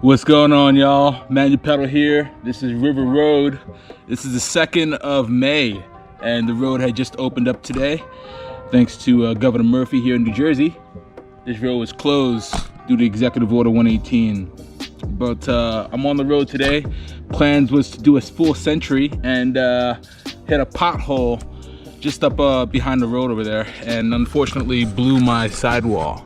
What's going on, y'all? Manual Pedal here. This is River Road. This is the 2nd of May, and the road had just opened up today thanks to Governor Murphy here in New Jersey. This road was closed due to Executive Order 118, but I'm on the road today. Plans was to do a full century and hit a pothole just up behind the road over there, and unfortunately blew my sidewall.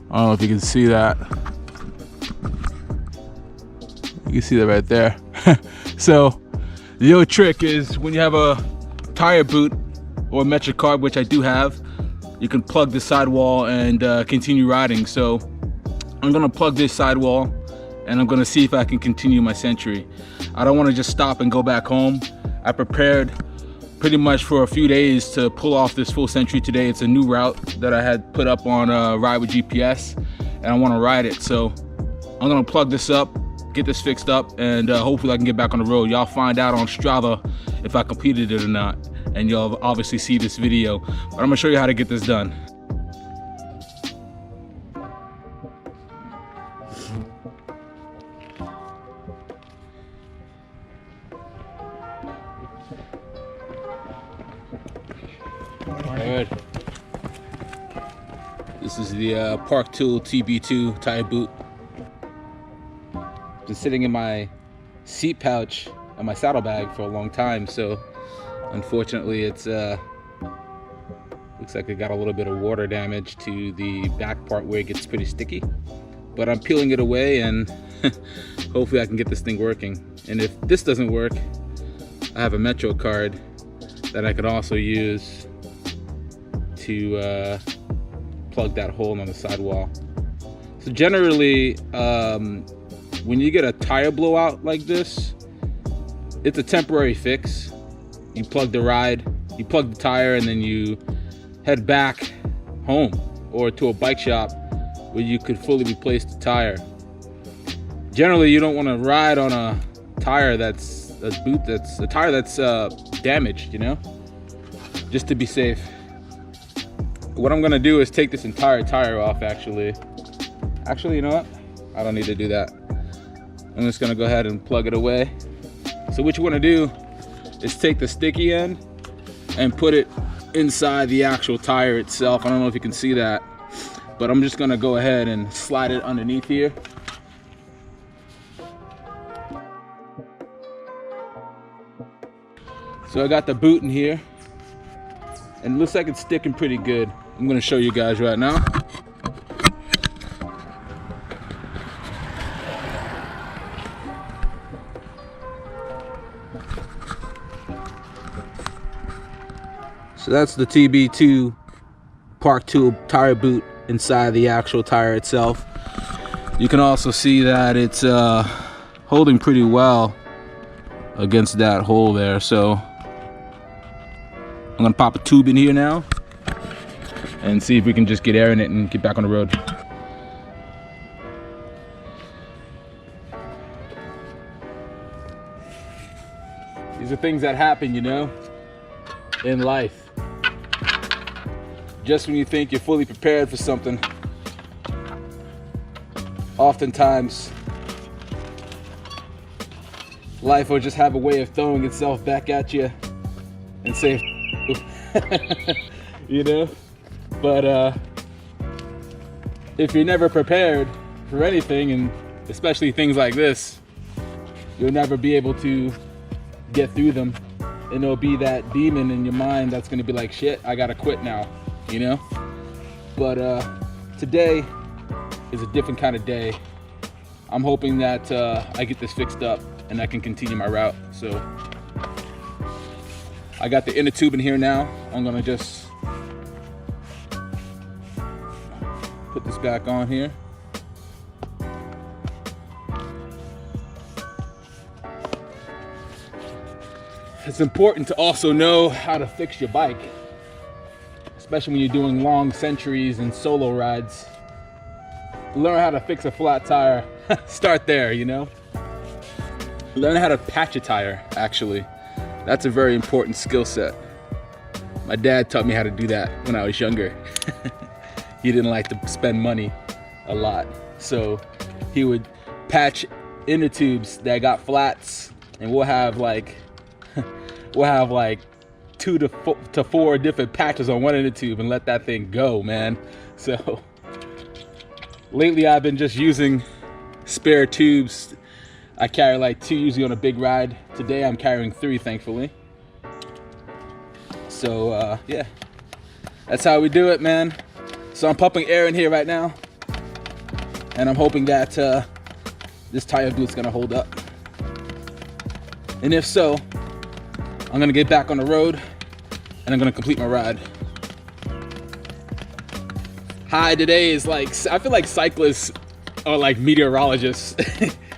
I don't know if you can see that. You can see that right there. So the old trick is when you have a tire boot or a metric card, which I do have, you can plug the sidewall and continue riding. So I'm gonna plug this sidewall and I'm gonna see if I can continue my century. I don't wanna just stop and go back home. I prepared pretty much for a few days to pull off this full century today. It's a new route that I had put up on Ride with GPS, and I wanna ride it. So I'm gonna plug this up, get this fixed up, and hopefully I can get back on the road. Y'all find out on Strava if I completed it or not, and you'll obviously see this video, but I'm gonna show you how to get this done. Alright, this is the Park Tool TB2 tire boot. Been sitting in my seat pouch and my saddlebag for a long time, so unfortunately it's looks like it got a little bit of water damage to the back part where it gets pretty sticky, but I'm peeling it away and hopefully I can get this thing working. And if this doesn't work, I have a Metro card that I could also use to plug that hole on the sidewall. So generally when you get a tire blowout like this, it's a temporary fix. You plug the tire, and then you head back home or to a bike shop where you could fully replace the tire. Generally, you don't want to ride on a tire that's a tire that's damaged, you know, just to be safe. What I'm gonna do is take this entire tire off. Actually, you know what? I don't need to do that. I'm just gonna go ahead and plug it away. So what you wanna do is take the sticky end and put it inside the actual tire itself. I don't know if you can see that, but I'm just gonna go ahead and slide it underneath here. So I got the boot in here, and it looks like it's sticking pretty good. I'm gonna show you guys right now. So that's the TB2 Park Tool tire boot inside the actual tire itself. You can also see that it's holding pretty well against that hole there. So I'm gonna pop a tube in here now and see if we can just get air in it and get back on the road. These are things that happen, you know, in life. Just when you think you're fully prepared for something, oftentimes life will just have a way of throwing itself back at you and say, you know. But if you're never prepared for anything, and especially things like this, you'll never be able to get through them. And there'll be that demon in your mind that's gonna be like, shit, I gotta quit now, you know? But today is a different kind of day. I'm hoping that I get this fixed up and I can continue my route. So I got the inner tube in here now. I'm gonna just put this back on here. It's important to also know how to fix your bike, especially when you're doing long centuries and solo rides. Learn how to fix a flat tire. Start there, you know? Learn how to patch a tire, actually. That's a very important skill set. My dad taught me how to do that when I was younger. He didn't like to spend money a lot, so he would patch inner tubes that got flats, and we'll have like 2 to 4 different patches on one inner tube and let that thing go, man. So lately I've been just using spare tubes. I carry like 2 usually on a big ride. Today I'm carrying 3, thankfully. So yeah, that's how we do it, man. So I'm pumping air in here right now, and I'm hoping that this tire boot's gonna hold up. And if so, I'm gonna get back on the road and I'm gonna complete my ride. Hi, today is like, I feel like cyclists are like meteorologists.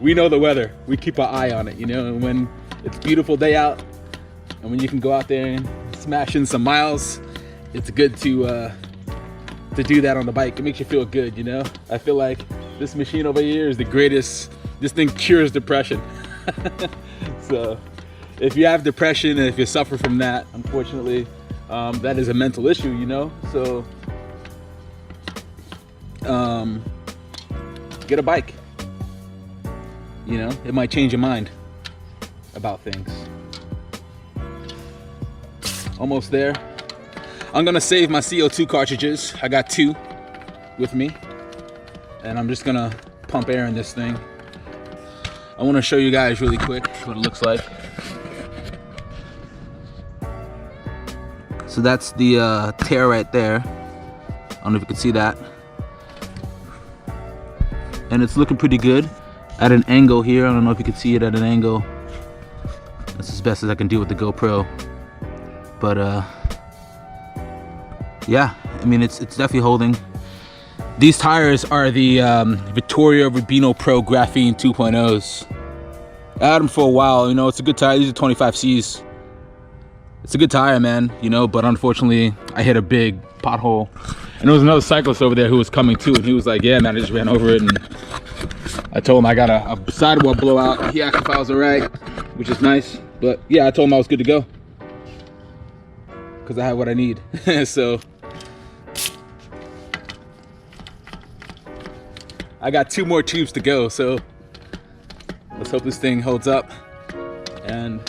We know the weather, we keep our eye on it, you know, and when it's a beautiful day out and when you can go out there and smash in some miles, it's good to do that on the bike. It makes you feel good, you know. I feel like this machine over here is the greatest. This thing cures depression. So if you have depression and if you suffer from that, unfortunately, that is a mental issue, you know. So get a bike, you know. It might change your mind about things. Almost there. I'm gonna save my CO2 cartridges. I got 2 with me, and I'm just gonna pump air in this thing. I want to show you guys really quick what it looks like. So that's the tear right there. I don't know if you can see that. And it's looking pretty good at an angle here. I don't know if you can see it at an angle. That's as best as I can do with the GoPro. But yeah, I mean, it's definitely holding. These tires are the Vittorio Rubino Pro Graphene 2.0s. I had them for a while, you know. It's a good tire. These are 25Cs. It's a good tire, man, you know, but unfortunately I hit a big pothole, and there was another cyclist over there who was coming too, and he was like, yeah, man, I just ran over it. And I told him I got a sidewall blowout. He asked if I was all right, which is nice. But yeah, I told him I was good to go because I have what I need. So I got 2 more tubes to go, so let's hope this thing holds up. And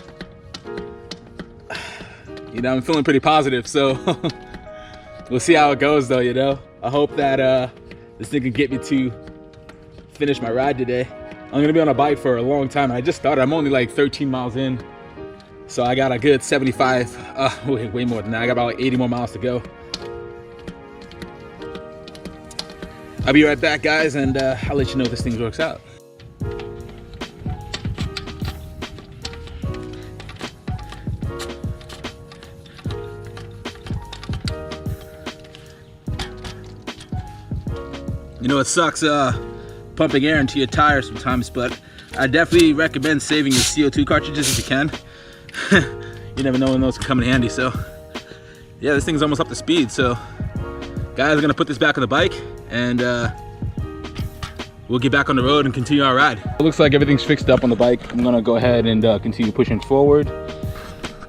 you know, I'm feeling pretty positive, so we'll see how it goes though, you know. I hope that this thing can get me to finish my ride today. I'm gonna be on a bike for a long time. I just started. I'm only like 13 miles in, so I got a good 75, way more than that. I got about like 80 more miles to go. I'll be right back, guys, and I'll let you know if this thing works out. You know, it sucks pumping air into your tires sometimes, but I definitely recommend saving your CO2 cartridges if you can. You never know when those can come in handy. So yeah, this thing's almost up to speed. So guys, I'm gonna put this back on the bike, and we'll get back on the road and continue our ride. It looks like everything's fixed up on the bike. I'm gonna go ahead and continue pushing forward,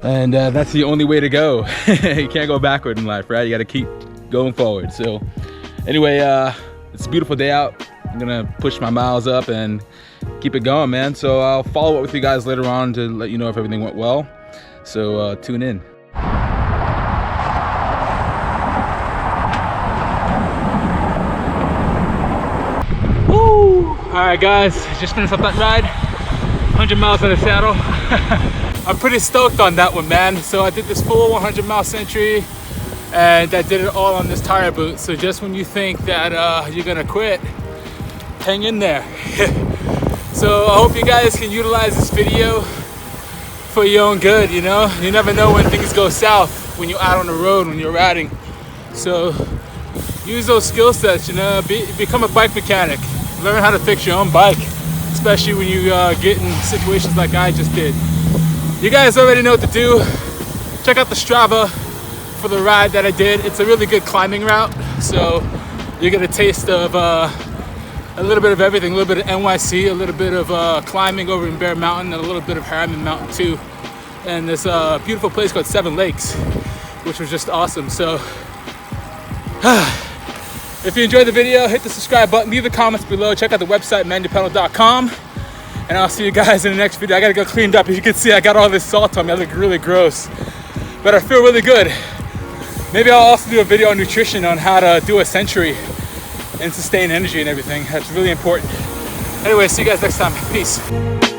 and that's the only way to go. You can't go backward in life, right? You gotta keep going forward. So anyway, it's a beautiful day out. I'm gonna push my miles up and keep it going, man. So I'll follow up with you guys later on to let you know if everything went well. So tune in. Woo! All right, guys, just finished up that ride. 100 miles in the saddle. I'm pretty stoked on that one, man. So I did this full 100-mile century, and I did it all on this tire boot. So just when you think that you're gonna quit, hang in there. So I hope you guys can utilize this video for your own good, you know? You never know when things go south when you're out on the road, when you're riding. So use those skill sets, you know? Become a bike mechanic. Learn how to fix your own bike, especially when you get in situations like I just did. You guys already know what to do. Check out the Strava for the ride that I did. It's a really good climbing route, so you get a taste of a little bit of everything, a little bit of NYC, a little bit of climbing over in Bear Mountain, and a little bit of Harriman Mountain too. And this beautiful place called 7 Lakes, which was just awesome. So If you enjoyed the video, hit the subscribe button, leave the comments below, check out the website, manupanel.com, and I'll see you guys in the next video. I gotta go cleaned up. As you can see, I got all this salt on me. I look really gross, but I feel really good. Maybe I'll also do a video on nutrition, on how to do a century and sustain energy and everything. That's really important. Anyway, see you guys next time. Peace.